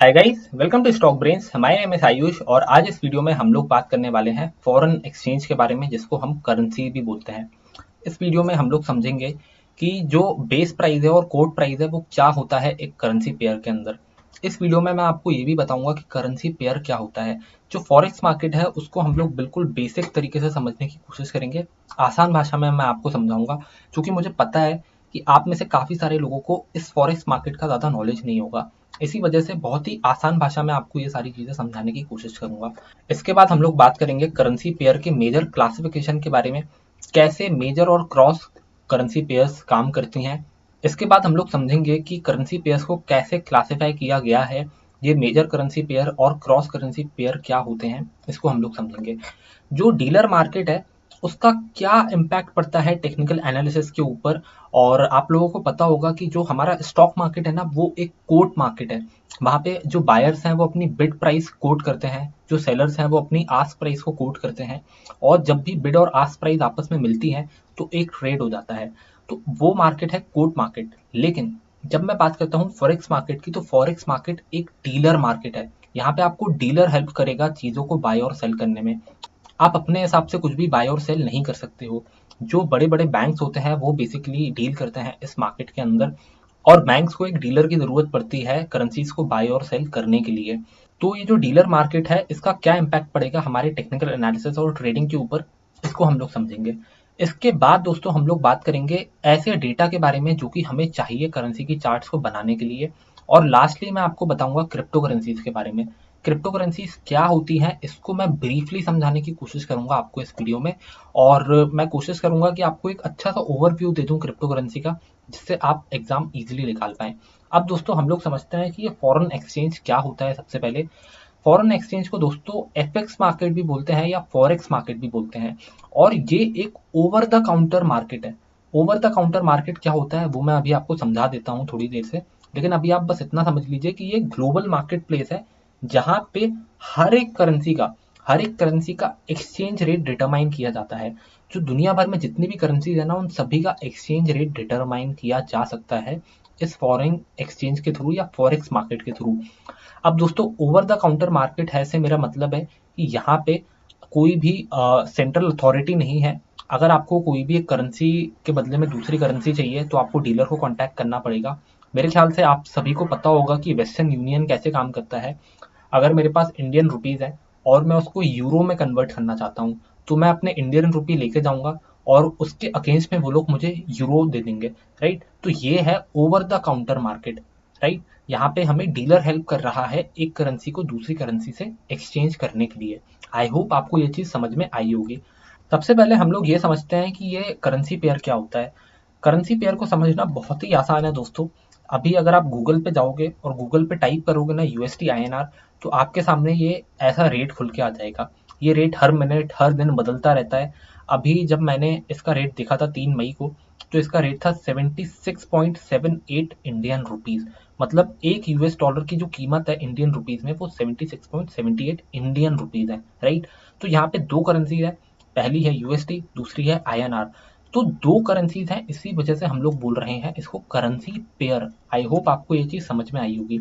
Hi guys, welcome to stock brains. My name is Ayush और आज इस वीडियो में हम लोग बात करने वाले हैं फॉरेन एक्सचेंज के बारे में, जिसको हम करेंसी भी बोलते हैं। इस वीडियो में हम लोग समझेंगे कि जो बेस प्राइस है और कोट प्राइस है वो क्या होता है एक करेंसी पेयर के अंदर। इस वीडियो में मैं आपको ये भी बताऊंगा कि करेंसी पेयर क्या होता है। जो फॉरेक्स मार्केट है उसको हम लोग बिल्कुल बेसिक तरीके से समझने की कोशिश करेंगे। आसान भाषा में मैं आपको समझाऊंगा, क्योंकि मुझे पता है कि आप में से काफ़ी सारे लोगों को इस फॉरेक्स मार्केट का ज़्यादा नॉलेज नहीं होगा। इसी वजह से बहुत ही आसान भाषा में आपको ये सारी चीज़ें समझाने की कोशिश करूंगा। इसके बाद हम लोग बात करेंगे करेंसी पेयर के मेजर क्लासिफिकेशन के बारे में, कैसे मेजर और क्रॉस करेंसी पेयर्स काम करती हैं। इसके बाद हम लोग समझेंगे कि करेंसी पेयर्स को कैसे क्लासिफाई किया गया है, ये मेजर करेंसी पेयर और क्रॉस करेंसी पेयर क्या होते हैं, इसको हम लोग समझेंगे। जो डीलर मार्केट है उसका क्या इम्पैक्ट पड़ता है टेक्निकल एनालिसिस के ऊपर। और आप लोगों को पता होगा कि जो हमारा स्टॉक मार्केट है ना, वो एक कोट मार्केट है। वहाँ पे जो बायर्स हैं वो अपनी बिड प्राइस कोट करते हैं, जो सेलर्स हैं वो अपनी आस्क प्राइस को कोट करते हैं, और जब भी बिड और आस्क प्राइस आपस में मिलती है तो एक ट्रेड हो जाता है। तो वो मार्केट है कोट मार्केट। लेकिन जब मैं बात करता हूँ फॉरेक्स मार्केट की, तो फॉरेक्स मार्केट एक डीलर मार्केट है। यहाँ पे आपको डीलर हेल्प करेगा चीज़ों को बाय और सेल करने में। आप अपने हिसाब से कुछ भी बाय और सेल नहीं कर सकते हो। जो बड़े बड़े बैंक्स होते हैं वो बेसिकली डील करते हैं इस मार्केट के अंदर, और बैंक्स को एक डीलर की ज़रूरत पड़ती है करेंसीज को बाय और सेल करने के लिए। तो ये जो डीलर मार्केट है इसका क्या इम्पैक्ट पड़ेगा हमारे टेक्निकल एनालिसिस और ट्रेडिंग के ऊपर, इसको हम लोग समझेंगे। इसके बाद दोस्तों हम लोग बात करेंगे ऐसे डेटा के बारे में जो कि हमें चाहिए करेंसी की चार्ट्स को बनाने के लिए। और लास्टली मैं आपको बताऊंगा क्रिप्टो करेंसीज के बारे में। क्रिप्टो करेंसीज क्या होती हैं इसको मैं ब्रीफली समझाने की कोशिश करूंगा आपको इस वीडियो में। और मैं कोशिश करूंगा कि आपको एक अच्छा सा ओवरव्यू दे दूं क्रिप्टो करेंसी का, जिससे आप एग्जाम इजीली निकाल पाएं। अब दोस्तों हम लोग समझते हैं कि ये फॉरेन एक्सचेंज क्या होता है। सबसे पहले फॉरेन एक्सचेंज को दोस्तों एफएक्स मार्केट भी बोलते हैं या फॉरेक्स मार्केट भी बोलते हैं। और ये एक ओवर द काउंटर मार्केट है। ओवर द काउंटर मार्केट क्या होता है वो मैं अभी आपको समझा देता हूँ थोड़ी देर से। लेकिन अभी आप बस इतना समझ लीजिए कि ये ग्लोबल मार्केट प्लेस है, जहाँ पे हर एक करेंसी का एक्सचेंज रेट डिटरमाइन किया जाता है। जो दुनिया भर में जितनी भी करेंसीज है ना, उन सभी का एक्सचेंज रेट डिटरमाइन किया जा सकता है इस फॉरेन एक्सचेंज के थ्रू या फॉरेक्स मार्केट के थ्रू। अब दोस्तों ओवर द काउंटर मार्केट है से मेरा मतलब है कि यहाँ पे कोई भी सेंट्रल अथॉरिटी नहीं है। अगर आपको कोई भी एक करेंसी के बदले में दूसरी करेंसी चाहिए तो आपको डीलर को कांटेक्ट करना पड़ेगा। मेरे ख्याल से आप सभी को पता होगा कि वेस्टर्न यूनियन कैसे काम करता है। अगर मेरे पास इंडियन रुपीज़ है और मैं उसको यूरो में कन्वर्ट करना चाहता हूँ, तो मैं अपने इंडियन रुपी लेके जाऊंगा और उसके अगेंस्ट में वो लोग मुझे यूरो दे देंगे। राइट, तो ये है over the counter market. Right, यहाँ पे हमें डीलर हेल्प कर रहा है एक करेंसी को दूसरी करेंसी से एक्सचेंज करने के लिए। आई होप आपको ये चीज़ समझ में आई होगी। सबसे पहले हम लोग ये समझते हैं कि ये करेंसी पेयर क्या होता है। करेंसी पेयर को समझना बहुत ही आसान है दोस्तों। अभी अगर आप गूगल पे जाओगे और गूगल पे टाइप करोगे ना यूएसटी आईएनआर, तो आपके सामने ये ऐसा रेट खुल के आ जाएगा। ये रेट हर मिनट हर दिन बदलता रहता है। अभी जब मैंने इसका रेट देखा था 3 मई को, तो इसका रेट था 76.78 इंडियन रुपीज। मतलब एक यूएस डॉलर की जो कीमत है इंडियन रुपीज में वो 76.78 इंडियन रुपीज है। राइट, तो यहाँ पे दो करेंसी है, पहली है यूएसडी, दूसरी है आईएनआर। तो दो करेंसीज हैं, इसी वजह से हम लोग बोल रहे हैं इसको करेंसी पेयर। आई होप आपको ये चीज समझ में आई होगी।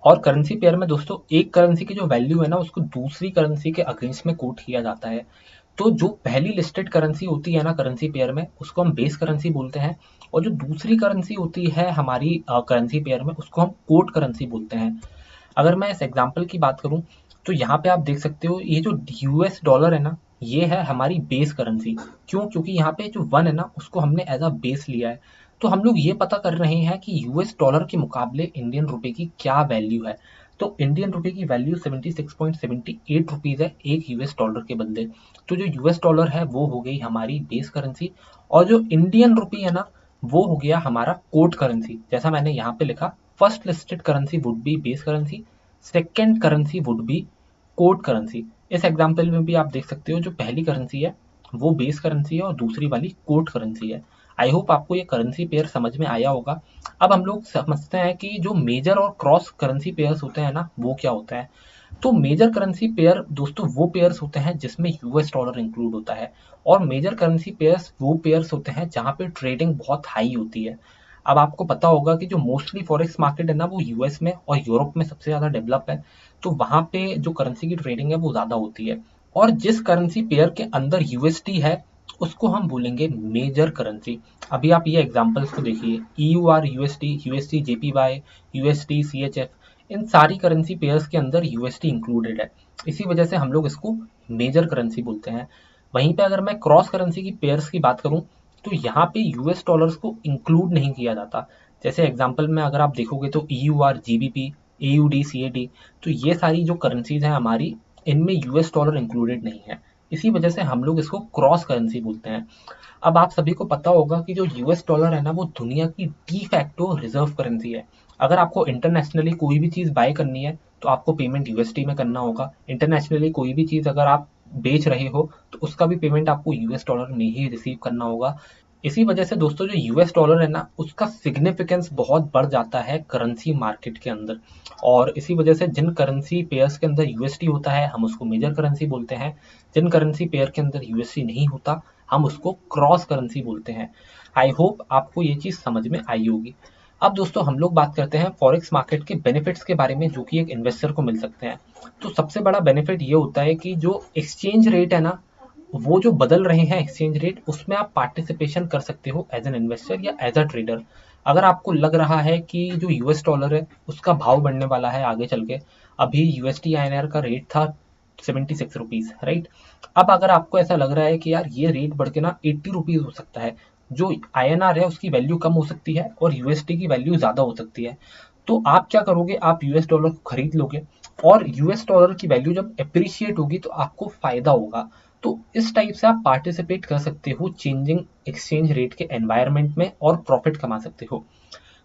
और करेंसी पेयर में दोस्तों एक करेंसी की जो वैल्यू है ना, उसको दूसरी करेंसी के अगेंस्ट में कोट किया जाता है। तो जो पहली लिस्टेड करेंसी होती है ना करेंसी पेयर में, उसको हम बेस करेंसी बोलते हैं। और जो दूसरी करेंसी होती है हमारी करेंसी पेयर में, उसको हम कोट करेंसी बोलते हैं। अगर मैं इस एग्जांपल की बात करूं, तो यहाँ पे आप देख सकते हो ये जो यूएस डॉलर है ना, ये है हमारी बेस करेंसी। क्यों? क्योंकि यहाँ पे जो वन है ना, उसको हमने एज अ बेस लिया है। तो हम लोग ये पता कर रहे हैं कि यूएस डॉलर के मुकाबले इंडियन रुपए की क्या वैल्यू है। तो इंडियन रुपए की वैल्यू 76.78 रुपीज है एक यूएस डॉलर के बदले। तो जो यूएस डॉलर है वो हो गई हमारी बेस करेंसी, और जो इंडियन रुपी है ना, वो हो गया हमारा कोट करेंसी। जैसा मैंने यहाँ पे लिखा, first listed currency would be base currency, second currency would be quote currency. इस एग्जाम्पल में भी आप देख सकते हो जो पहली करेंसी है वो बेस करेंसी है और दूसरी वाली कोट करेंसी है। आई होप आपको ये करेंसी पेयर समझ में आया होगा। अब हम लोग समझते हैं कि जो मेजर और क्रॉस करेंसी पेयर्स होते हैं ना, वो क्या होता है। तो मेजर करेंसी पेयर दोस्तों वो पेयर्स होते हैं जिसमें यूएस डॉलर इंक्लूड होता है। और मेजर करेंसी पेयर्स वो पेयर्स होते हैं जहाँ पे ट्रेडिंग बहुत हाई होती है। अब आपको पता होगा कि जो मोस्टली फॉरेक्स मार्केट है ना वो यूएस में और यूरोप में सबसे ज़्यादा डेवलप है, तो वहाँ पे जो करेंसी की ट्रेडिंग है वो ज़्यादा होती है। और जिस करेंसी पेयर के अंदर यूएसडी है उसको हम बोलेंगे मेजर करेंसी। अभी आप ये एग्जांपल्स को देखिए, EUR USD, USD JPY, USD CHF, इन सारी करेंसी पेयर्स के अंदर यूएसडी इंक्लूडेड है। इसी वजह से हम लोग इसको मेजर करेंसी बोलते हैं। वहीं पे अगर मैं क्रॉस करेंसी की पेयर्स की बात करूं तो यहाँ पे यूएस डॉलर्स को इंक्लूड नहीं किया जाता। जैसे एग्जांपल में अगर आप देखोगे तो ईयूआर जीबीपी, एयूडी सीएडी, तो ये सारी जो करेंसीज हैं हमारी, इनमें यूएस डॉलर इंक्लूडेड नहीं है। इसी वजह से हम लोग इसको क्रॉस करेंसी बोलते हैं। अब आप सभी को पता होगा कि जो यूएस डॉलर है ना वो दुनिया की डी फैक्टो रिजर्व करेंसी है। अगर आपको इंटरनेशनली कोई भी चीज़ बाय करनी है तो आपको पेमेंट यूएसडी में करना होगा। इंटरनेशनली कोई भी चीज़ अगर आप बेच रहे हो तो उसका भी पेमेंट आपको यूएस डॉलर में ही रिसीव करना होगा। इसी वजह से दोस्तों जो यूएस डॉलर है ना उसका सिग्निफिकेंस बहुत बढ़ जाता है करेंसी मार्केट के अंदर। और इसी वजह से जिन करेंसी पेयर्स के अंदर यूएसडी होता है हम उसको मेजर करेंसी बोलते हैं। जिन करेंसी पेयर के अंदर यूएसडी नहीं होता हम उसको क्रॉस करेंसी बोलते हैं। आई होप आपको ये चीज़ समझ में आई होगी। अब दोस्तों हम लोग बात करते हैं फॉरेक्स मार्केट के बेनिफिट्स के बारे में जो कि एक इन्वेस्टर को मिल सकते हैं। तो सबसे बड़ा बेनिफिट ये होता है कि जो एक्सचेंज रेट है ना वो जो बदल रहे हैं एक्सचेंज रेट, उसमें आप पार्टिसिपेशन कर सकते हो एज एन इन्वेस्टर या एज अ ट्रेडर। अगर आपको लग रहा है कि जो यूएस डॉलर है उसका भाव बढ़ने वाला है आगे चल के, अभी यूएसडी आईएनआर का रेट था 76 रुपीज, राइट। अब अगर आपको ऐसा लग रहा है कि यार ये रेट बढ़ के ना 80 रुपीज हो सकता है, जो आईएनआर है उसकी वैल्यू कम हो सकती है और यूएसडी की वैल्यू ज्यादा हो सकती है, तो आप क्या करोगे, आप यूएस डॉलर को खरीद लोगे और यूएस डॉलर की वैल्यू जब अप्रिशिएट होगी तो आपको फायदा होगा। तो इस टाइप से आप पार्टिसिपेट कर सकते हो चेंजिंग एक्सचेंज रेट के एनवायरनमेंट में और प्रॉफिट कमा सकते हो।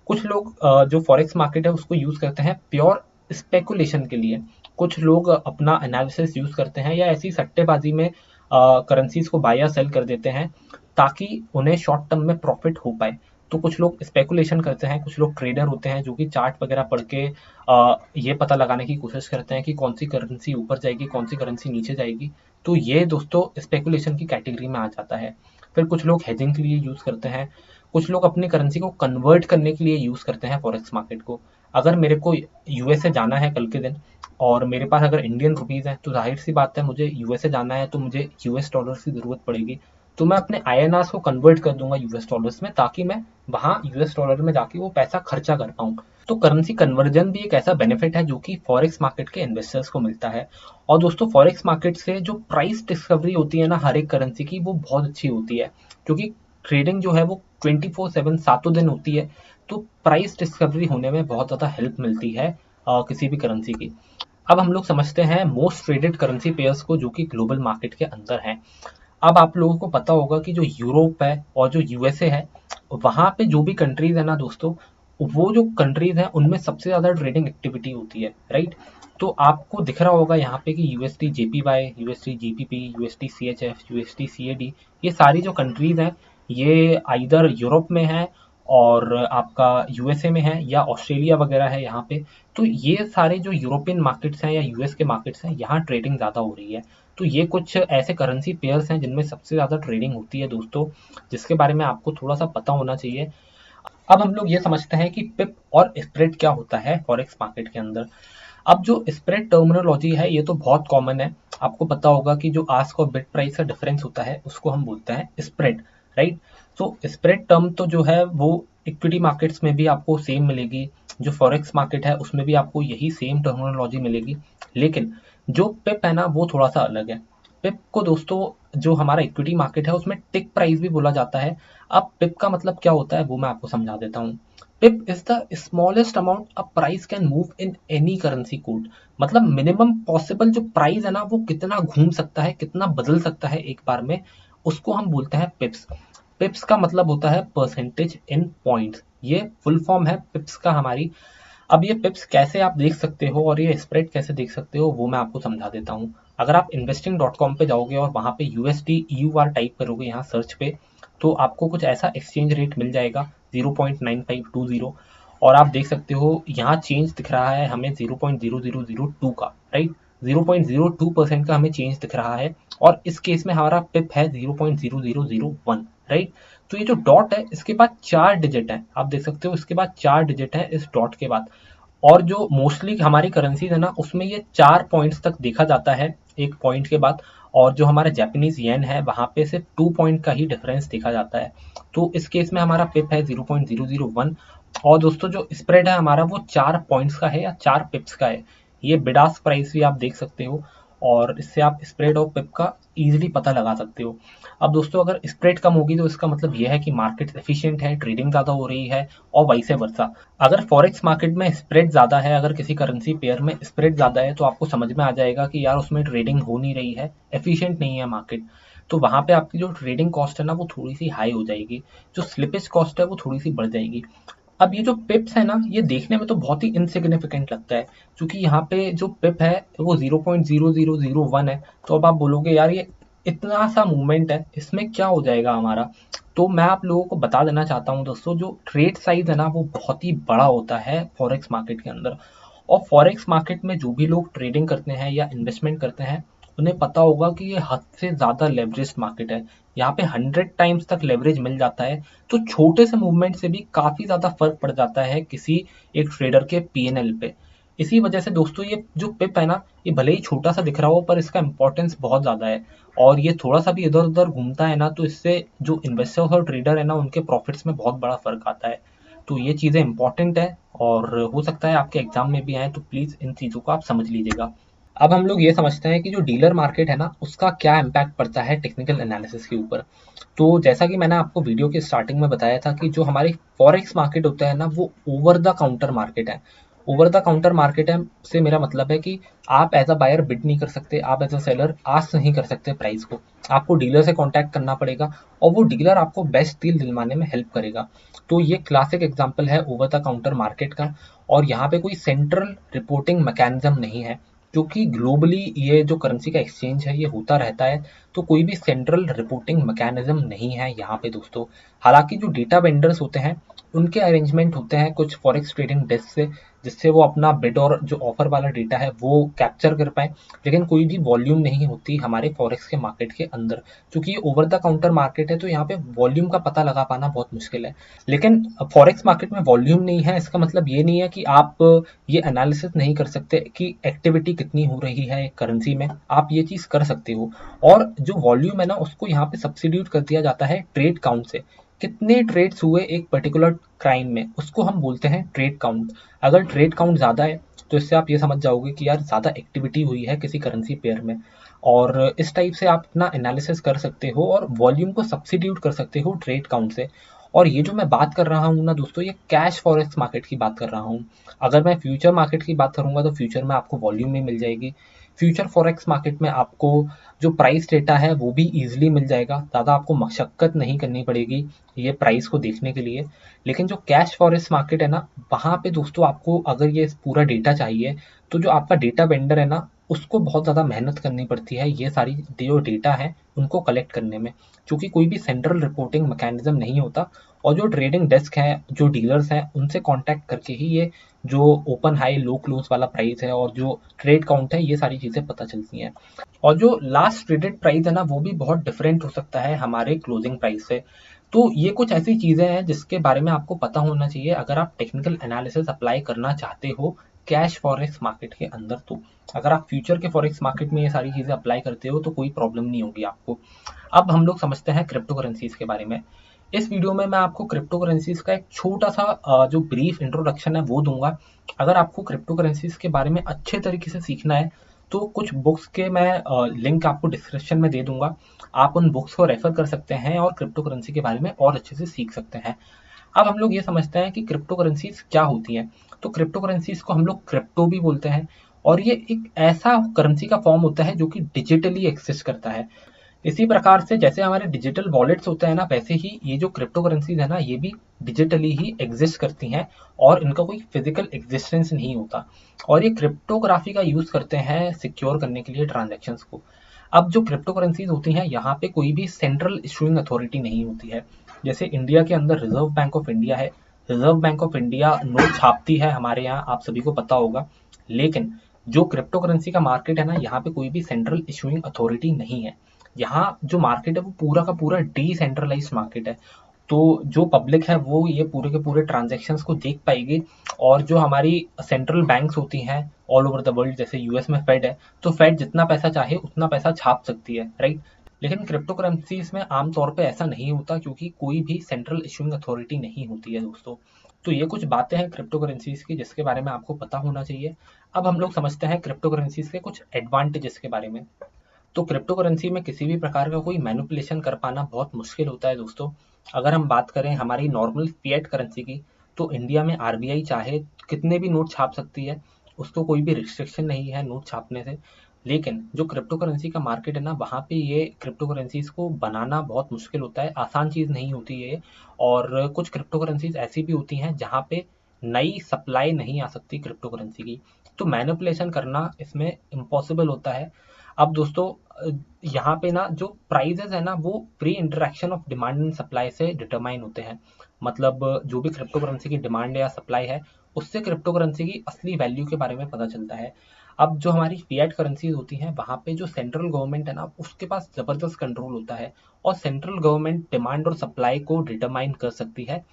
कुछ लोग जो फॉरेक्स मार्केट है उसको यूज करते हैं प्योर स्पेकुलेशन के लिए। कुछ लोग अपना एनालिसिस यूज करते हैं या ऐसी सट्टेबाजी में करेंसीज को बाय या सेल कर देते हैं ताकि उन्हें शॉर्ट टर्म में प्रॉफिट हो पाए। तो कुछ लोग स्पेकुलेशन करते हैं, कुछ लोग ट्रेडर होते हैं जो कि चार्ट वगैरह पढ़ के ये पता लगाने की कोशिश करते हैं कि कौन सी करेंसी ऊपर जाएगी कौन सी करेंसी नीचे जाएगी। तो ये दोस्तों स्पेकुलेशन की कैटेगरी में आ जाता है। फिर कुछ लोग हेजिंग के लिए यूज करते हैं, कुछ लोग अपनी करेंसी को कन्वर्ट करने के लिए यूज करते हैं फॉरेक्स मार्केट को। अगर मेरे को यूएसए जाना है कल के दिन और मेरे पास अगर इंडियन रुपीज है तो जाहिर सी बात है मुझे यूएसए जाना है तो मुझे यूएस डॉलर की जरूरत पड़ेगी। तो मैं अपने आईएनआर को कन्वर्ट कर दूंगा यूएस डॉलर्स में ताकि मैं वहां यूएस डॉलर में जाके वो पैसा खर्चा कर पाऊँ। तो करेंसी कन्वर्जन भी एक ऐसा बेनिफिट है जो कि फॉरेक्स मार्केट के इन्वेस्टर्स को मिलता है। और दोस्तों फॉरेक्स मार्केट से जो प्राइस डिस्कवरी होती है ना हर एक करेंसी की, वो बहुत अच्छी होती है क्योंकि ट्रेडिंग जो है वो 24/7 सातों दिन होती है। तो प्राइस डिस्कवरी होने में बहुत ज़्यादा हेल्प मिलती है किसी भी करेंसी की। अब हम लोग समझते हैं मोस्ट ट्रेडेड करेंसी पेयर्स को जो कि ग्लोबल मार्केट के अंदर हैं। अब आप लोगों को पता होगा कि जो यूरोप है और जो यूएसए है वहाँ पे जो भी कंट्रीज है ना दोस्तों, वो जो कंट्रीज हैं उनमें सबसे ज़्यादा ट्रेडिंग एक्टिविटी होती है, राइट। तो आपको दिख रहा होगा यहाँ पे कि USD JPY, USD GPP, USD CHF, USD CAD, ये सारी जो कंट्रीज हैं ये आइदर यूरोप में है और आपका यूएसए में है या ऑस्ट्रेलिया वगैरह है यहाँ पे। तो ये सारे जो यूरोपियन मार्केट्स हैं या यूएस के मार्केट्स हैं यहाँ ट्रेडिंग ज़्यादा हो रही है। तो ये कुछ ऐसे करेंसी पेयर्स हैं जिनमें सबसे ज़्यादा ट्रेडिंग होती है दोस्तों, जिसके बारे में आपको थोड़ा सा पता होना चाहिए। अब हम लोग ये समझते हैं कि पिप और स्प्रेड क्या होता है फॉरेक्स मार्केट के अंदर। अब जो स्प्रेड टर्मिनोलॉजी है ये तो बहुत कॉमन है। आपको पता होगा कि जो आस्क और बिड प्राइस का डिफरेंस होता है उसको हम बोलते हैं स्प्रेड, राइट। तो स्प्रेड टर्म तो जो है वो इक्विटी मार्केट्स में भी आपको सेम मिलेगी, जो फॉरेक्स मार्केट है उसमें भी आपको यही सेम टर्मिनोलॉजी मिलेगी। लेकिन जो पिप है ना वो थोड़ा सा अलग है। पिप को दोस्तों जो हमारा इक्विटी मार्केट है उसमें टिक प्राइस भी बोला जाता है। अब पिप का मतलब क्या होता है वो मैं आपको समझा देता हूँ। Pip is the smallest amount a price can move in any currency code. मतलब मिनिमम पॉसिबल जो प्राइस है ना वो कितना घूम सकता है, कितना बदल सकता है एक बार में, उसको हम बोलते हैं पिप्स। पिप्स का मतलब होता है परसेंटेज इन पॉइंट्स, ये फुल फॉर्म है पिप्स का हमारी। अब ये पिप्स कैसे आप देख सकते हो और ये स्प्रेड कैसे देख सकते हो वो मैं आपको समझा देता हूँ। अगर आप investing.com पे जाओगे और वहाँ पे यूएसडी ईयूआर टाइप करोगे यहाँ सर्च पे, तो आपको कुछ ऐसा एक्सचेंज रेट मिल जाएगा 0.9520। और आप देख सकते हो यहाँ चेंज दिख रहा है हमें 0.0002 का, राइट। 0.02% का हमें चेंज दिख रहा है और इस केस में हमारा पिप है 0.0001, राइट। तो ये जो डॉट है इसके बाद 4 डिजिट है, आप देख सकते हो इसके बाद 4 डिजिट है इस डॉट के बाद। और जो मोस्टली हमारी करेंसीज है ना उसमें ये 4 पॉइंट्स तक देखा जाता है एक पॉइंट के बाद। और जो हमारा जापानीज येन है वहां पे सिर्फ 2 पॉइंट का ही डिफरेंस देखा जाता है। तो इस केस में हमारा पिप है 0.001। और दोस्तों जो स्प्रेड है हमारा वो 4 पॉइंट्स का है या 4 पिप्स का है। ये बिड आस्क प्राइस भी आप देख सकते हो, और इससे आप स्प्रेड और पिप का इजीली पता लगा सकते हो। अब दोस्तों अगर स्प्रेड कम होगी तो इसका मतलब यह है कि मार्केट एफिशिएंट है, ट्रेडिंग ज़्यादा हो रही है, और वाइस वर्सा। अगर फॉरेक्स मार्केट में स्प्रेड ज़्यादा है, अगर किसी करेंसी पेयर में स्प्रेड ज़्यादा है, तो आपको समझ में आ जाएगा कि यार उसमें ट्रेडिंग हो नहीं रही है, एफिशिएंट नहीं है मार्केट। तो वहाँ पे आपकी जो ट्रेडिंग कॉस्ट है ना वो थोड़ी सी हाई हो जाएगी, जो स्लिपेज कॉस्ट है वो थोड़ी सी बढ़ जाएगी। अब ये जो पिप्स है ना ये देखने में तो बहुत ही इनसिग्निफिकेंट लगता है, क्योंकि यहाँ पे जो पिप है वो 0.0001 है। तो अब आप बोलोगे यार ये इतना सा मूवमेंट है, इसमें क्या हो जाएगा हमारा। तो मैं आप लोगों को बता देना चाहता हूँ दोस्तों, जो ट्रेड साइज है ना वो बहुत ही बड़ा होता है फॉरेक्स मार्केट के अंदर। और फॉरेक्स मार्केट में जो भी लोग ट्रेडिंग करते हैं या इन्वेस्टमेंट करते हैं उन्हें पता होगा कि ये हद से ज़्यादा लेवरेज्ड मार्केट है। यहाँ पे 100 टाइम्स तक लेवरेज मिल जाता है। तो छोटे से मूवमेंट से भी काफ़ी ज़्यादा फर्क पड़ जाता है किसी एक ट्रेडर के पीएनएल पे। इसी वजह से दोस्तों ये जो पिप है ना ये भले ही छोटा सा दिख रहा हो पर इसका इंपॉर्टेंस बहुत ज़्यादा है। और ये थोड़ा सा भी इधर उधर घूमता है ना तो इससे जो इन्वेस्टर्स और ट्रेडर है ना उनके प्रॉफिट्स में बहुत बड़ा फर्क आता है। तो ये चीज़ें इंपॉर्टेंट है, और हो सकता है आपके एग्जाम में भी आए, तो प्लीज़ इन चीज़ों को आप समझ लीजिएगा। अब हम लोग ये समझते हैं कि जो डीलर मार्केट है ना उसका क्या इम्पैक्ट पड़ता है टेक्निकल एनालिसिस के ऊपर। तो जैसा कि मैंने आपको वीडियो के स्टार्टिंग में बताया था कि जो हमारे फॉरेक्स मार्केट होता है ना वो ओवर द काउंटर मार्केट है। ओवर द काउंटर मार्केट है से मेरा मतलब है कि आप एज अ बायर बिड नहीं कर सकते, आप एज अ सेलर आस्क नहीं कर सकते प्राइस को। आपको डीलर से कांटेक्ट करना पड़ेगा, और वो डीलर आपको बेस्ट डील दिलवाने में हेल्प करेगा। तो ये क्लासिक एग्जांपल है ओवर द काउंटर मार्केट का। और यहाँ पे कोई सेंट्रल रिपोर्टिंग मैकेनिज्म नहीं है, क्योंकि ग्लोबली ये जो करेंसी का एक्सचेंज है ये होता रहता है। तो कोई भी सेंट्रल रिपोर्टिंग मैकेनिज्म नहीं है यहाँ पे दोस्तों। हालांकि जो डेटा वेंडर्स होते हैं उनके अरेंजमेंट होते हैं कुछ फॉरेक्स ट्रेडिंग डेस्क से, जिससे वो अपना बिड और जो ऑफर वाला डेटा है वो कैप्चर कर पाए। लेकिन कोई भी वॉल्यूम नहीं होती हमारे फॉरेक्स के मार्केट के अंदर, क्योंकि ये ओवर द काउंटर मार्केट है तो यहाँ पे वॉल्यूम का पता लगा पाना बहुत मुश्किल है। लेकिन फॉरेक्स मार्केट में वॉल्यूम नहीं है इसका मतलब ये नहीं है कि आप ये एनालिसिस नहीं कर सकते कि एक्टिविटी कितनी हो रही है करेंसी में। आप ये चीज़ कर सकते हो। और जो वॉल्यूम है ना उसको यहाँ पे सब्सिड्यूट कर दिया जाता है ट्रेड काउंट से। कितने ट्रेड्स हुए एक पर्टिकुलर क्राइम में उसको हम बोलते हैं ट्रेड काउंट। अगर ट्रेड काउंट ज़्यादा है तो इससे आप ये समझ जाओगे कि यार ज़्यादा एक्टिविटी हुई है किसी करेंसी पेयर में। और इस टाइप से आप अपना एनालिसिस कर सकते हो और वॉल्यूम को सब्सिड्यूट कर सकते हो ट्रेड काउंट से। और ये जो मैं बात कर रहा हूँ ना दोस्तों ये कैश फॉरेक्स मार्केट की बात कर रहा हूँ। अगर मैं फ्यूचर मार्केट की बात करूंगा तो फ्यूचर में आपको वॉल्यूम भी मिल जाएगी। फ्यूचर फॉरेक्स मार्केट में आपको जो प्राइस डेटा है वो भी ईजिली मिल जाएगा, ज़्यादा आपको मशक्कत नहीं करनी पड़ेगी ये प्राइस को देखने के लिए। लेकिन जो कैश फॉरेक्स मार्केट है ना वहाँ पे दोस्तों आपको अगर ये पूरा डेटा चाहिए तो जो आपका डेटा वेंडर है ना उसको बहुत ज़्यादा मेहनत करनी पड़ती है ये सारी जो डेटा है उनको कलेक्ट करने में, क्योंकि कोई भी सेंट्रल रिपोर्टिंग मैकेनिज्म नहीं होता। और जो ट्रेडिंग डेस्क है जो डीलर्स हैं उनसे कांटेक्ट करके ही ये जो ओपन हाई लो क्लोज वाला प्राइस है और जो ट्रेड काउंट है ये सारी चीज़ें पता चलती हैं। और जो लास्ट ट्रेडेड प्राइस है ना वो भी बहुत डिफरेंट हो सकता है हमारे क्लोजिंग प्राइस से। तो ये कुछ ऐसी चीज़ें हैं जिसके बारे में आपको पता होना चाहिए अगर आप टेक्निकल एनालिसिस अप्लाई करना चाहते हो कैश फॉरेक्स मार्केट के अंदर। तो अगर आप फ्यूचर के फॉरेक्स मार्केट में ये सारी चीज़ें अप्लाई करते हो तो कोई प्रॉब्लम नहीं होगी आपको। अब हम लोग समझते हैं क्रिप्टो करेंसीज के बारे में। इस वीडियो में मैं आपको क्रिप्टो करेंसीज का एक छोटा सा जो ब्रीफ इंट्रोडक्शन है वो दूंगा। अगर आपको क्रिप्टो करेंसीज के बारे में अच्छे तरीके से सीखना है तो कुछ बुक्स के मैं लिंक आपको डिस्क्रिप्शन में दे दूंगा। आप उन बुक्स को रेफर कर सकते हैं और क्रिप्टो करेंसी के बारे में और अच्छे से सीख सकते हैं। अब हम लोग ये समझते हैं कि क्रिप्टो करेंसीज क्या होती हैं। तो क्रिप्टो करेंसीज को हम लोग क्रिप्टो भी बोलते हैं, और ये एक ऐसा करेंसी का फॉर्म होता है जो कि डिजिटली एक्सिस्ट करता है। इसी प्रकार से जैसे हमारे डिजिटल वॉलेट्स होते हैं ना वैसे ही ये जो क्रिप्टो करेंसीज है ना ये भी डिजिटली ही एग्जिस्ट करती हैं, और इनका कोई फिजिकल एग्जिस्टेंस नहीं होता। और ये क्रिप्टोग्राफी का यूज करते हैं सिक्योर करने के लिए ट्रांजेक्शन्स को। अब जो क्रिप्टो करेंसीज होती हैं यहाँ पे कोई भी सेंट्रल इशूइंग अथॉरिटी नहीं होती है। जैसे इंडिया के अंदर रिजर्व बैंक ऑफ इंडिया है, Reserve Bank of India note छापती है हमारे यहाँ, आप सभी को पता होगा। लेकिन जो क्रिप्टो करेंसी का मार्केट है ना यहाँ पे कोई भी सेंट्रल इशूइंग अथॉरिटी नहीं है। यहाँ जो मार्केट है वो पूरा का पूरा डिसेंट्रलाइज्ड मार्केट है। तो जो पब्लिक है वो ये पूरे के पूरे ट्रांजैक्शंस को देख पाएगी, और जो हमारी सेंट्रल बैंक्स होती हैं ऑल ओवर द वर्ल्ड, जैसे यूएस में फेड है, तो फेड जितना पैसा चाहे उतना पैसा छाप सकती है, राइट। लेकिन क्रिप्टो करेंसीज में आमतौर पे ऐसा नहीं होता, क्योंकि कोई भी सेंट्रल इशूइंग अथॉरिटी नहीं होती है दोस्तों। तो ये कुछ बातें हैं क्रिप्टो करेंसीज की जिसके बारे में आपको पता होना चाहिए। अब हम लोग समझते हैं क्रिप्टो करेंसीज के कुछ एडवांटेजेस के बारे में। तो क्रिप्टो करेंसी में किसी भी प्रकार का कोई मैनिपुलेशन कर पाना बहुत मुश्किल होता है दोस्तों। अगर हम बात करें हमारी नॉर्मल फिएट करेंसी की, तो इंडिया में आरबीआई चाहे कितने भी नोट छाप सकती है, उसको कोई भी रिस्ट्रिक्शन नहीं है नोट छापने से। लेकिन जो क्रिप्टो करेंसी का मार्केट है ना, वहाँ पे ये क्रिप्टो करेंसीज को बनाना बहुत मुश्किल होता है, आसान चीज़ नहीं होती है ये। और कुछ क्रिप्टो करेंसीज ऐसी भी होती हैं जहाँ पे नई सप्लाई नहीं आ सकती क्रिप्टो करेंसी की, तो मैनिपुलेशन करना इसमें इम्पॉसिबल होता है। अब दोस्तों यहाँ पे ना जो प्राइजेस है ना, वो pre interaction of demand and supply से डिटरमाइन होते हैं। मतलब जो भी क्रिप्टो करेंसी की डिमांड या सप्लाई है, उससे क्रिप्टो करेंसी की असली वैल्यू के बारे में पता चलता है। अब जो हमारी फिएट करेंसीज होती हैं, वहाँ पे जो सेंट्रल गवर्नमेंट है ना, उसके पास जबरदस्त कंट्रोल होता है, और सेंट्रल गवर्नमेंट डिमांड और सप्लाई को डिटरमाइन कर सकती है।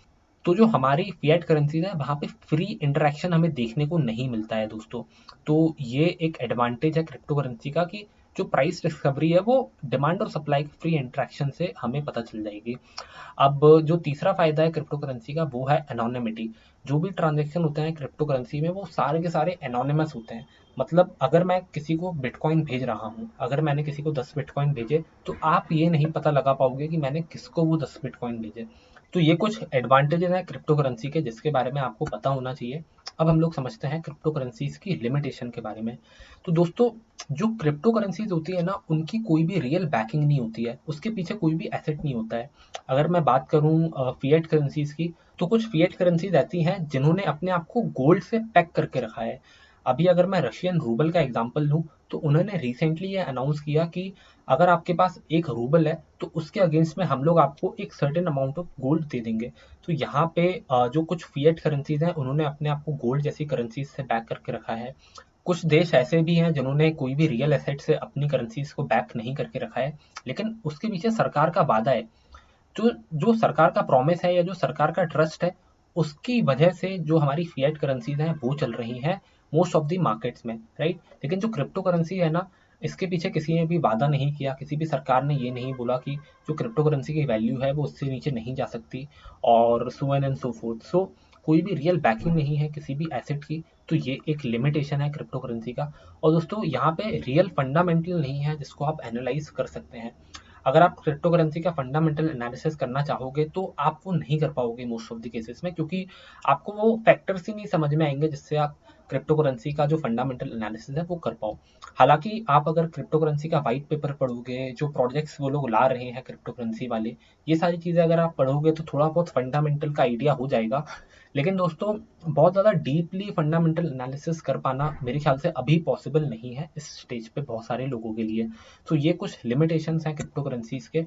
तो जो हमारी फिएट करेंसीज है, वहाँ पे फ्री इंटरेक्शन हमें देखने को नहीं मिलता है दोस्तों। तो ये एक एडवांटेज है क्रिप्टो करेंसी का, कि जो प्राइस डिस्कवरी है वो डिमांड और सप्लाई की फ्री इंटरेक्शन से हमें पता चल जाएगी। अब जो तीसरा फायदा है क्रिप्टो करेंसी का, वो है एनोनिमिटी। जो भी ट्रांजेक्शन होते हैं क्रिप्टो करेंसी में, वो सारे के सारे एनोनिमस होते हैं। मतलब अगर मैं किसी को बिटकॉइन भेज रहा हूँ, अगर मैंने किसी को 10 बिटकॉइन भेजे, तो आप ये नहीं पता लगा पाओगे कि मैंने किसको वो 10 बिटकॉइन भेजे। तो ये कुछ एडवांटेजेस हैं क्रिप्टो करेंसी के जिसके बारे में आपको पता होना चाहिए। अब हम लोग समझते हैं क्रिप्टो करेंसीज की लिमिटेशन के बारे में। तो दोस्तों, जो क्रिप्टो करेंसीज होती है ना, उनकी कोई भी रियल बैकिंग नहीं होती है, उसके पीछे कोई भी एसेट नहीं होता है। अगर मैं बात करूं फिएट करेंसीज की, तो कुछ फिएट करेंसीज ऐसी हैं जिन्होंने अपने आप को गोल्ड से पैक करके रखा है। अभी अगर मैं रशियन रूबल का एग्जांपल लूं, तो उन्होंने रिसेंटली ये अनाउंस किया कि अगर आपके पास 1 रूबल है, तो उसके अगेंस्ट में हम लोग आपको एक सर्टेन अमाउंट ऑफ गोल्ड दे देंगे। तो यहाँ पे जो कुछ फिएट करेंसीज हैं, उन्होंने अपने आप को गोल्ड जैसी करेंसीज से बैक करके रखा है। कुछ देश ऐसे भी हैं जिन्होंने कोई भी रियल एसेट से अपनी करेंसीज को बैक नहीं करके रखा है, लेकिन उसके पीछे सरकार का वादा है। जो जो सरकार का प्रॉमिस है या जो सरकार का ट्रस्ट है, उसकी वजह से जो हमारी फिएट करेंसीज हैं वो चल रही हैं मोस्ट ऑफ द मार्केट्स में, राइट। लेकिन जो क्रिप्टो करेंसी है ना, इसके पीछे किसी ने भी वादा नहीं किया, किसी भी सरकार ने ये नहीं बोला कि जो क्रिप्टो करेंसी की वैल्यू है वो उससे नीचे नहीं जा सकती, और सो एन एंड सो फोर्थ। सो कोई भी रियल बैकिंग नहीं है किसी भी एसेट की। तो ये एक लिमिटेशन है क्रिप्टो करेंसी का। और दोस्तों, यहाँ पे रियल फंडामेंटल नहीं है जिसको आप एनालाइज कर सकते हैं। अगर आप क्रिप्टो करेंसी का फंडामेंटल एनालिसिस करना चाहोगे, तो आप वो नहीं कर पाओगे मोस्ट ऑफ द केसेस में, क्योंकि आपको वो फैक्टर्स ही नहीं समझ में आएंगे जिससे आप क्रिप्टो करेंसी का जो फंडामेंटल एनालिसिस है वो कर पाओ। हालांकि आप अगर क्रिप्टो करेंसी का वाइट पेपर पढ़ोगे, जो प्रोजेक्ट्स वो लोग ला रहे हैं क्रिप्टो करेंसी वाले, ये सारी चीज़ें अगर आप पढ़ोगे, तो थोड़ा बहुत फंडामेंटल का आइडिया हो जाएगा। लेकिन दोस्तों, बहुत ज़्यादा डीपली फंडामेंटल एनालिसिस कर पाना मेरे ख्याल से अभी पॉसिबल नहीं है इस स्टेज पे बहुत सारे लोगों के लिए। तो ये कुछ लिमिटेशंस हैं क्रिप्टो करेंसीज के।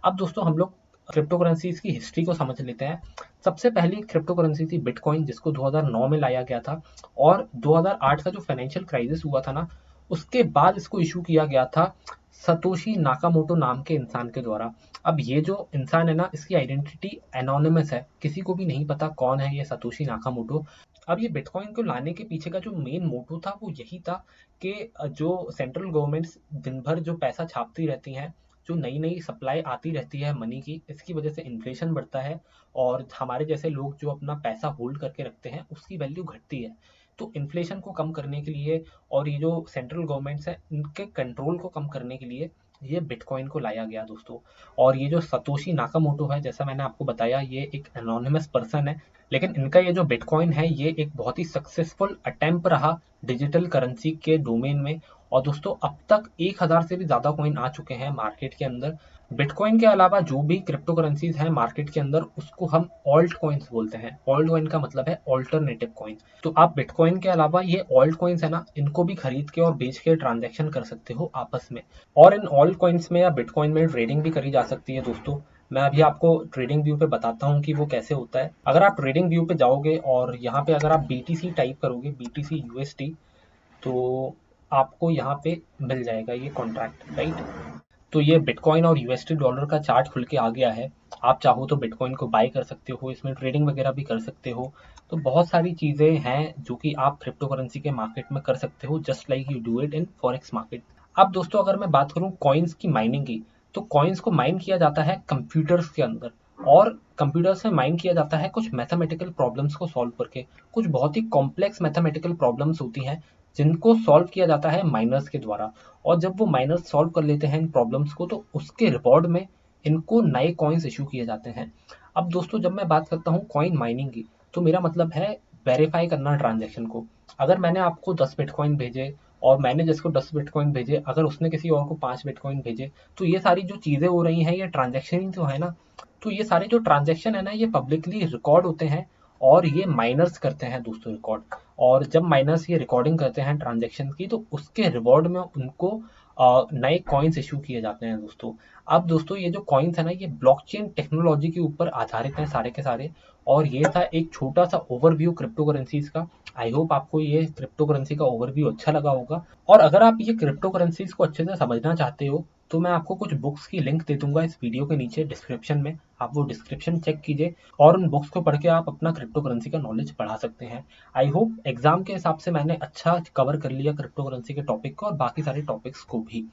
अब दोस्तों, हम लोग क्रिप्टो करेंसीज की हिस्ट्री को समझ लेते हैं। सबसे पहली क्रिप्टो करेंसी थी बिटकॉइन, जिसको 2009 में लाया गया था। और 2008 का जो फाइनेंशियल क्राइसिस हुआ था ना, उसके बाद इसको इशू किया गया था सतोशी नाकामोटो नाम के इंसान के द्वारा। अब ये जो इंसान है ना, इसकी आइडेंटिटी एनोनिमस है, किसी को भी नहीं पता कौन है ये सतोशी नाकामोटो। अब ये बिटकॉइन को लाने के पीछे का जो मेन मोटो था वो यही था कि जो सेंट्रल गवर्नमेंट्स दिन भर जो पैसा छापती रहती हैं, जो नई नई सप्लाई आती रहती है मनी की, इसकी वजह से इन्फ्लेशन बढ़ता है, और हमारे जैसे लोग जो अपना पैसा होल्ड करके रखते हैं उसकी वैल्यू घटती है। तो इन्फ्लेशन को कम करने के लिए, और ये जो सेंट्रल गवर्नमेंट्स है इनके कंट्रोल को कम करने के लिए, ये बिटकॉइन को लाया गया दोस्तों। और ये जो सतोशी नाकामोटो है, जैसा मैंने आपको बताया, ये एक एनोनिमस पर्सन है। लेकिन इनका ये जो बिटकॉइन है, ये एक बहुत ही सक्सेसफुल अटेम्प्ट रहा डिजिटल करेंसी के डोमेन में। और दोस्तों, अब तक 1000 से भी ज़्यादा कॉइन आ चुके हैं मार्केट के अंदर। बिटकॉइन के अलावा जो भी क्रिप्टो करेंसीज हैं मार्केट के अंदर, उसको हम ऑल्ट कॉइन्स बोलते हैं। ऑल्ट कॉइन का मतलब है ऑल्टरनेटिव कॉइन। तो आप बिटकॉइन के अलावा ये ऑल्ट कॉइन्स है ना, इनको भी खरीद के और बेच के ट्रांजेक्शन कर सकते हो आपस में। और इन ऑल्ट कॉइन्स में या बिटकॉइन में ट्रेडिंग भी करी जा सकती है दोस्तों। मैं अभी आपको ट्रेडिंग व्यू पे बताता हूँ कि वो कैसे होता है। अगर आप ट्रेडिंग व्यू पे जाओगे और यहाँ पे अगर आप BTC टाइप करोगे, BTC USD, तो आपको यहाँ पे मिल जाएगा ये कॉन्ट्रैक्ट, राइट। तो ये बिटकॉइन और यूएसडी डॉलर का चार्ट खुल के आ गया है। आप चाहो तो बिटकॉइन को बाय कर सकते हो, इसमें ट्रेडिंग वगैरह भी कर सकते हो। तो बहुत सारी चीज़ें हैं जो कि आप क्रिप्टो करेंसी के मार्केट में कर सकते हो, just like you do it in forex market. अब दोस्तों अगर मैं बात करूँ कॉइन्स की माइनिंग की, तो कॉइन्स को माइन किया जाता है कंप्यूटर्स के अंदर, और कंप्यूटर्स में माइन किया जाता है कुछ मैथमेटिकल प्रॉब्लम्स को सॉल्व करके। कुछ बहुत ही कॉम्प्लेक्स मैथमेटिकल प्रॉब्लम्स होती हैं जिनको सॉल्व किया जाता है माइनर्स के द्वारा। और जब वो माइनर्स सॉल्व कर लेते हैं इन प्रॉब्लम्स को, तो उसके रिवॉर्ड में इनको नए कॉइन्स इशू किए जाते हैं। अब दोस्तों जब मैं बात करता हूँ कॉइन माइनिंग की, तो मेरा मतलब है वेरीफाई करना ट्रांजैक्शन को। अगर मैंने आपको 10 बिटकॉइन भेजे और मैंने जिसको 10 बिटकॉइन भेजे, अगर उसने किसी और को 5 बिटकॉइन भेजे, तो ये सारी जो चीज़ें हो रही हैं ये ट्रांजैक्शन ही तो है ना। तो ये सारे जो ट्रांजैक्शन है ना ये पब्लिकली रिकॉर्ड होते हैं, और ये माइनर्स करते हैं दोस्तों रिकॉर्ड। और जब माइनर्स ये रिकॉर्डिंग करते हैं ट्रांजैक्शन की, तो उसके रिवॉर्ड में उनको नए कॉइन्स इशू किए जाते हैं दोस्तों। अब दोस्तों ये जो कॉइन्स है ना ये ब्लॉकचेन टेक्नोलॉजी के ऊपर आधारित हैं सारे के सारे। और ये था एक छोटा सा ओवरव्यू क्रिप्टो करेंसीज का। आई होप आपको ये क्रिप्टो करेंसी का ओवरव्यू अच्छा लगा होगा। और अगर आप ये क्रिप्टो करेंसीज को अच्छे से समझना चाहते हो, तो मैं आपको कुछ बुक्स की लिंक दे दूंगा इस वीडियो के नीचे डिस्क्रिप्शन में। आप वो डिस्क्रिप्शन चेक कीजिए और उन बुक्स को पढ़ के आप अपना क्रिप्टो करेंसी का नॉलेज बढ़ा सकते हैं। आई होप एग्जाम के हिसाब से मैंने अच्छा कवर कर लिया क्रिप्टो करेंसी के टॉपिक को और बाकी सारे टॉपिक्स को भी।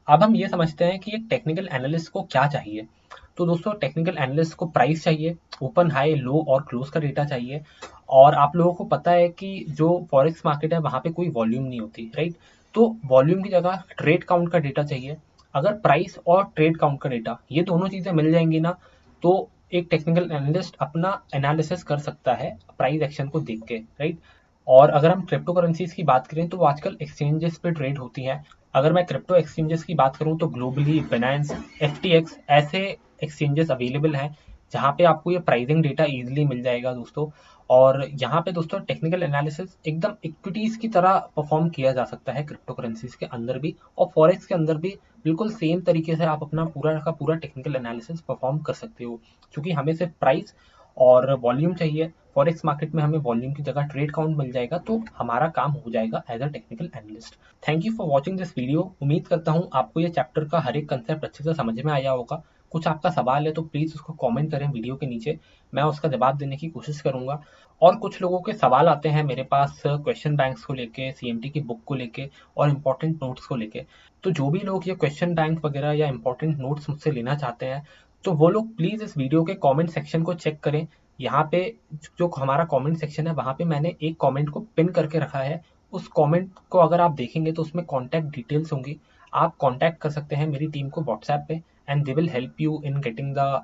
अब हम ये समझते हैं कि एक टेक्निकल एनालिस्ट को क्या चाहिए। तो दोस्तों टेक्निकल एनालिस्ट को प्राइस चाहिए, ओपन हाई लो और क्लोज का डेटा चाहिए। और आप लोगों को पता है कि जो फॉरेक्स मार्केट है वहाँ पे कोई वॉल्यूम नहीं होती, राइट। तो वॉल्यूम की जगह ट्रेड काउंट का डेटा चाहिए। अगर प्राइस और ट्रेड काउंट का डेटा ये दोनों चीज़ें मिल जाएंगी ना, तो एक टेक्निकल एनालिस्ट अपना एनालिसिस कर सकता है प्राइस एक्शन को देख के, राइट। और अगर हम क्रिप्टो करेंसीज की बात करें तो वो आजकल एक्सचेंजेस पे ट्रेड होती हैं। अगर मैं क्रिप्टो एक्सचेंजेस की बात करूं तो ग्लोबली बिनांस, एफटीएक्स ऐसे एक्सचेंजेस अवेलेबल हैं जहां पे आपको ये प्राइसिंग डेटा इजीली मिल जाएगा दोस्तों। और यहाँ पे दोस्तों टेक्निकल एनालिसिस एकदम इक्विटीज की तरह परफॉर्म किया जा सकता है क्रिप्टो करेंसीज के अंदर भी, और फॉरेक्स के अंदर भी बिल्कुल सेम तरीके से आप अपना पूरा का पूरा टेक्निकल एनालिसिस परफॉर्म कर सकते हो। क्योंकि हमें सिर्फ प्राइस और वॉल्यूम चाहिए, फॉरेक्स मार्केट में हमें वॉल्यूम की जगह ट्रेड काउंट मिल जाएगा, तो हमारा काम हो जाएगा as a technical analyst. Thank you for watching this video. उम्मीद करता हूँ आपको ये चैप्टर का हर एक कंसेप्ट अच्छे से समझ में आया होगा। कुछ आपका सवाल है तो प्लीज़ उसको कमेंट करें वीडियो के नीचे, मैं उसका जवाब देने की कोशिश करूंगा। और कुछ लोगों के सवाल आते हैं मेरे पास क्वेश्चन बैंक्स को लेके, सीएमटी की बुक को लेके और इम्पोर्टेंट नोट्स को लेके। तो जो भी लोग ये क्वेश्चन बैंक वगैरह या इम्पोर्टेंट नोट्स मुझसे लेना चाहते हैं, तो वो लोग प्लीज़ इस वीडियो के कमेंट सेक्शन को चेक करें। यहाँ पे जो हमारा कमेंट सेक्शन है वहाँ पे मैंने एक कमेंट को पिन करके रखा है। उस कमेंट को अगर आप देखेंगे तो उसमें कॉन्टैक्ट डिटेल्स होंगी। आप कॉन्टैक्ट कर सकते हैं मेरी टीम को व्हाट्सएप पे, and they will help you in getting the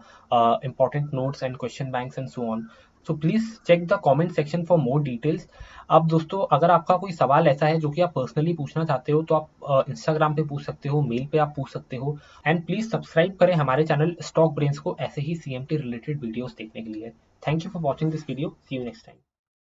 important notes and question banks and so on. So please check the comment section for more details. अब दोस्तों अगर आपका कोई सवाल ऐसा है जो कि आप पर्सनली पूछना चाहते हो, तो आप इंस्टाग्राम पे पूछ सकते हो, मेल पे आप पूछ सकते हो। एंड प्लीज सब्सक्राइब करें हमारे चैनल स्टॉक ब्रेन्स को ऐसे ही सीएमटी रिलेटेड वीडियोस देखने के लिए। Thank you for watching this video, see you next time.